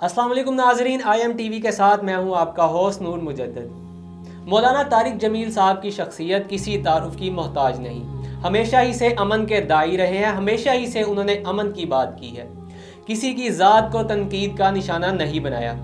अस्सलाम वालेकुम नाज़रीन, IM TV के साथ मैं हूं आपका होस्ट नूर मुजद्दिद। मौलाना तारिक जमील साहब की शख्सियत किसी तारुफ की मोहताज नहीं। हमेशा ही से अमन के दाई रहे हैं, हमेशा ही से उन्होंने अमन की बात की है, किसी की ज़ात को तनकीद का निशाना नहीं बनाया।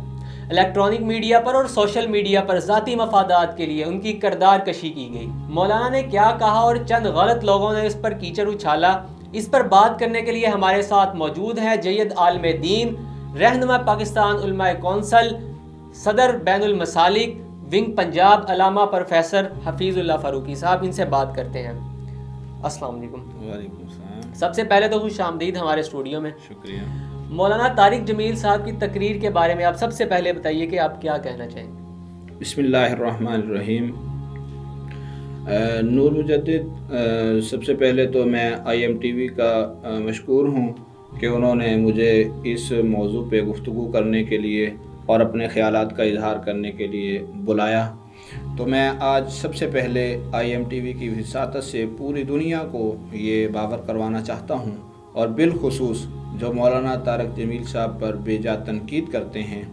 इलेक्ट्रॉनिक मीडिया पर और सोशल मीडिया पर ज़ाती मफादात के लिए उनकी किरदार कशी की गई। मौलाना ने क्या कहा और चंद गलत लोगों ने इस पर कीचड़ उछाला, इस पर बात करने के लिए हमारे साथ मौजूद हैं जय्यद आलिम दीन, रहनुमा पाकिस्तान उलमाए कौंसल, सदर बैनुल मसालिक विंग पंजाब, अलामा प्रोफेसर हफीजुल्लाह फ़ारूकी साहब। इनसे बात करते हैं। अस्सलाम वालेकुम। वालेकुम सलाम। सबसे पहले तो खुश आमदीद हमारे स्टूडियो में। शुक्रिया। मौलाना तारिक जमील साहब की तकरीर के बारे में आप सबसे पहले बताइए कि आप क्या कहना चाहेंगे। बिस्मिल्लाहिर्रहमानिर्रहीम। नूर मुजद्दिद, सबसे पहले तो मैं IMTV का मशकूर हूँ कि उन्होंने मुझे इस मौजू पे गुफ्तगू करने के लिए और अपने ख़यालात का इजहार करने के लिए बुलाया। तो मैं आज सबसे पहले IMTV की विसातत से पूरी दुनिया को ये बावर करवाना चाहता हूँ और बिलखुसूस जो मौलाना तारिक जमील साहब पर बेजा तनकीद करते हैं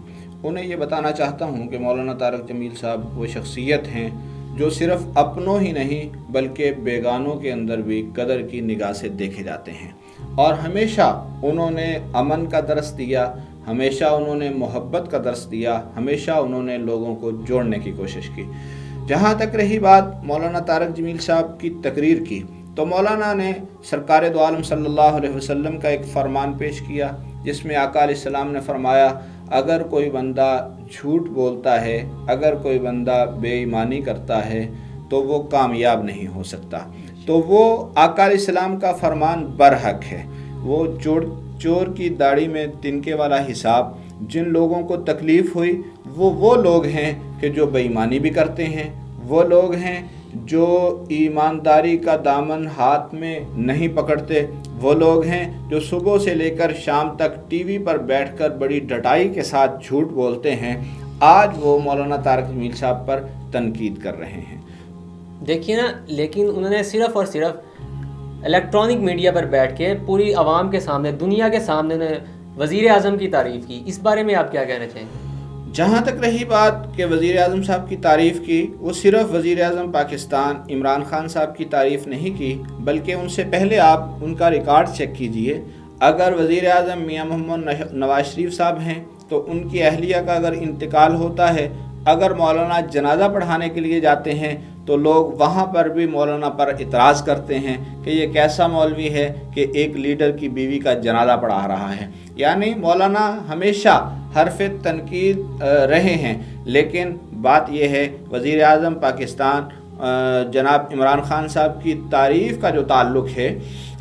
उन्हें ये बताना चाहता हूँ कि मौलाना तारिक जमील साहब वो शख्सियत हैं जो सिर्फ़ अपनों ही नहीं बल्कि बेगानों के अंदर भी कदर की निगाह से देखे जाते हैं। और हमेशा उन्होंने अमन का दर्स दिया, हमेशा उन्होंने मोहब्बत का दर्स दिया, हमेशा उन्होंने लोगों को जोड़ने की कोशिश की। जहाँ तक रही बात मौलाना तारिक जमील साहब की तकरीर की, तो मौलाना ने सरकार दो आलम सल्लल्लाहु अलैहि वसल्लम का एक फरमान पेश किया जिसमें आका अलैहिस्सलाम ने फरमाया, अगर कोई बंदा झूठ बोलता है, अगर कोई बंदा बेईमानी करता है तो वो कामयाब नहीं हो सकता। तो वो आका अलैहिस्सलाम का फरमान बरहक है। वो चोर की दाढ़ी में तिनके वाला हिसाब, जिन लोगों को तकलीफ़ हुई वो लोग हैं कि जो बेईमानी भी करते हैं, वो लोग हैं जो ईमानदारी का दामन हाथ में नहीं पकड़ते, वो लोग हैं जो सुबह से लेकर शाम तक टीवी पर बैठकर बड़ी डटाई के साथ झूठ बोलते हैं। आज वो मौलाना तारिक जमील साहब पर तनकीद कर रहे हैं। देखिए ना, लेकिन उन्होंने सिर्फ़ और सिर्फ इलेक्ट्रॉनिक मीडिया पर बैठ के पूरी आवाम के सामने, दुनिया के सामने उन्होंने वज़ीर आज़म की तारीफ़ की। इस बारे में आप क्या कहना चाहेंगे? जहाँ तक रही बात कि वज़ीर आज़म साहब की तारीफ़ की, वो सिर्फ़ वज़ीर आज़म पाकिस्तान इमरान ख़ान साहब की तारीफ़ नहीं की, बल्कि उनसे पहले आप उनका रिकॉर्ड चेक कीजिए। अगर वज़ीर आज़म मियाँ मोहम्मद नवाज़ शरीफ साहब हैं तो उनकी अहलिया का अगर इंतकाल होता है, अगर मौलाना जनाजा पढ़ाने के लिए जाते हैं तो लोग वहाँ पर भी मौलाना पर इतराज़ करते हैं कि ये कैसा मौलवी है कि एक लीडर की बीवी का जनाजा पढ़ा रहा है। यानी मौलाना हमेशा हरफ तनकीद रहे हैं। लेकिन बात यह है, वज़ीर आज़म पाकिस्तान जनाब इमरान ख़ान साहब की तारीफ़ का जो ताल्लुक़ है,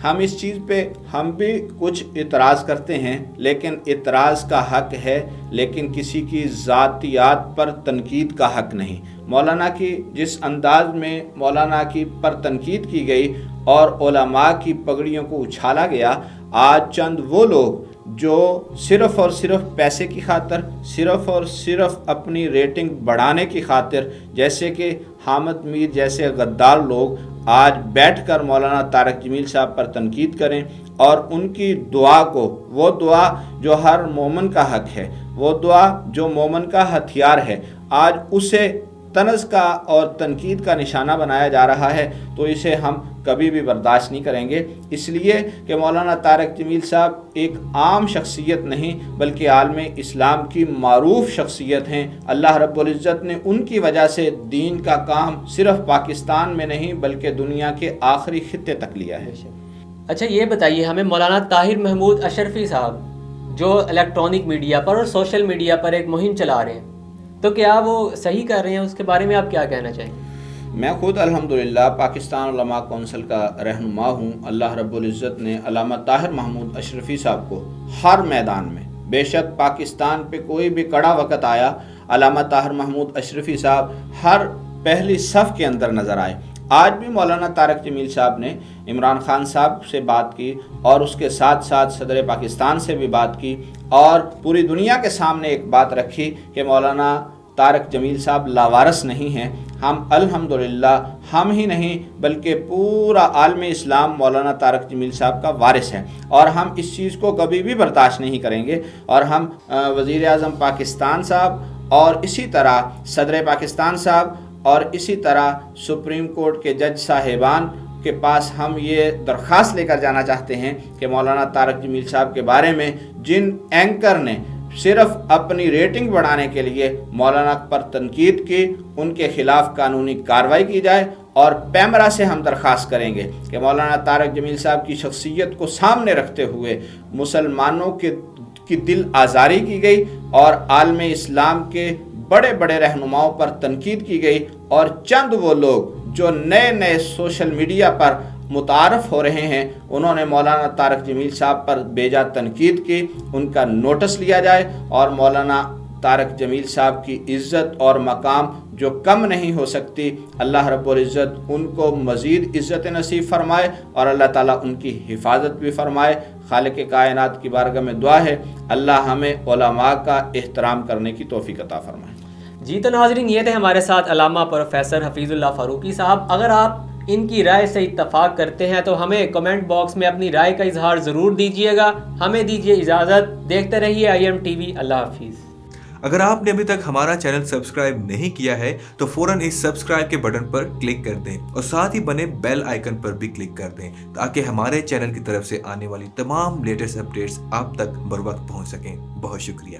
हम इस चीज़ पे हम भी कुछ इतराज़ करते हैं, लेकिन इतराज़ का हक़ है, लेकिन किसी की ज़ातियात पर तनकीद का हक़ नहीं। मौलाना की जिस अंदाज में मौलाना की पर तनकीद की गई और उलमा की पगड़ियों को उछाला गया, आज चंद वो लोग जो सिर्फ़ और सिर्फ पैसे की खातिर, सिर्फ़ और सिर्फ अपनी रेटिंग बढ़ाने की खातिर, जैसे कि हामिद मीर जैसे गद्दार लोग आज बैठकर मौलाना तारिक जमील साहब पर तनकीद करें और उनकी दुआ को, वो दुआ जो हर मोमिन का हक़ है, वो दुआ जो मोमिन का हथियार है, आज उसे तनज़ का और तनकीद का निशाना बनाया जा रहा है, तो इसे हम कभी भी बर्दाश्त नहीं करेंगे। इसलिए कि मौलाना तारिक जमील साहब एक आम शख्सियत नहीं बल्कि आलमे इस्लाम की मारूफ शख्सियत हैं। अल्लाह रब्बुल इज़्ज़त ने उनकी वजह से दीन का काम सिर्फ़ पाकिस्तान में नहीं बल्कि दुनिया के आखिरी खित्ते तक लिया है। अच्छा, ये बताइए हमें, मौलाना ताहिर महमूद अशरफी साहब जो इलेक्ट्रॉनिक मीडिया पर और सोशल मीडिया पर एक मुहिम चला रहे हैं, तो क्या वो सही कर रहे हैं? उसके बारे में आप क्या कहना चाहेंगे? मैं खुद अल्हम्दुलिल्लाह पाकिस्तान उलमा कौंसिल का रहनुमा हूँ। अल्लाह रब्बुल इज़्ज़त ने अल्लामा ताहिर महमूद अशरफी साहब को हर मैदान में, बेशक पाकिस्तान पे कोई भी कड़ा वक़्त आया, अल्लामा ताहिर महमूद अशरफी साहब हर पहली सफ़ के अंदर नज़र आए। आज भी मौलाना तारिक जमील साहब ने इमरान ख़ान साहब से बात की और उसके साथ साथ सदर पाकिस्तान से भी बात की और पूरी दुनिया के सामने एक बात रखी कि मौलाना طارق جمیل صاحب لاوارث نہیں ہیں. ہم الحمدللہ ہم ہی نہیں بلکہ پورا عالم اسلام مولانا طارق جمیل صاحب کا وارث ہے، اور ہم اس چیز کو کبھی بھی برداشت نہیں کریں گے. اور ہم وزیر اعظم پاکستان صاحب اور اسی طرح صدر پاکستان صاحب اور اسی طرح سپریم کورٹ کے جج صاحبان کے پاس ہم یہ درخواست لے کر جانا چاہتے ہیں کہ مولانا طارق جمیل صاحب کے بارے میں جن اینکر نے صرف اپنی ریٹنگ بڑھانے کے لیے مولانا پر تنقید کی، ان کے خلاف قانونی کارروائی کی جائے. اور پیمرا سے ہم درخواست کریں گے کہ مولانا طارق جمیل صاحب کی شخصیت کو سامنے رکھتے ہوئے مسلمانوں کی دل آزاری کی گئی اور عالم اسلام کے بڑے بڑے رہنماؤں پر تنقید کی گئی، اور چند وہ لوگ جو نئے نئے سوشل میڈیا پر متعارف ہو رہے ہیں انہوں نے مولانا طارق جمیل صاحب پر بیجا تنقید کی، ان کا نوٹس لیا جائے اور مولانا طارق جمیل صاحب کی عزت اور مقام جو کم نہیں ہو سکتی، اللہ رب العزت ان کو مزید عزت نصیب فرمائے اور اللہ تعالیٰ ان کی حفاظت بھی فرمائے. خالق کائنات کی بارگاہ میں دعا ہے اللہ ہمیں علماء کا احترام کرنے کی توفیق عطا فرمائے. جی تو ناظرین، یہ تھے ہمارے ساتھ علامہ پروفیسر حفیظ اللہ فاروقی صاحب. اگر آپ ان کی رائے سے اتفاق کرتے ہیں تو ہمیں کمنٹ باکس میں اپنی رائے کا اظہار ضرور دیجیے گا. ہمیں دیجیے اجازت. دیکھتے رہیے IM TV. اللہ حافظ. اگر آپ نے ابھی تک ہمارا چینل سبسکرائب نہیں کیا ہے تو فوراً اس سبسکرائب کے بٹن پر کلک کر دیں اور ساتھ ہی بنے بیل آئیکن پر بھی کلک کر دیں تاکہ ہمارے چینل کی طرف سے آنے والی تمام لیٹسٹ اپڈیٹس آپ تک بر وقت پہنچ سکیں. بہت شکریہ.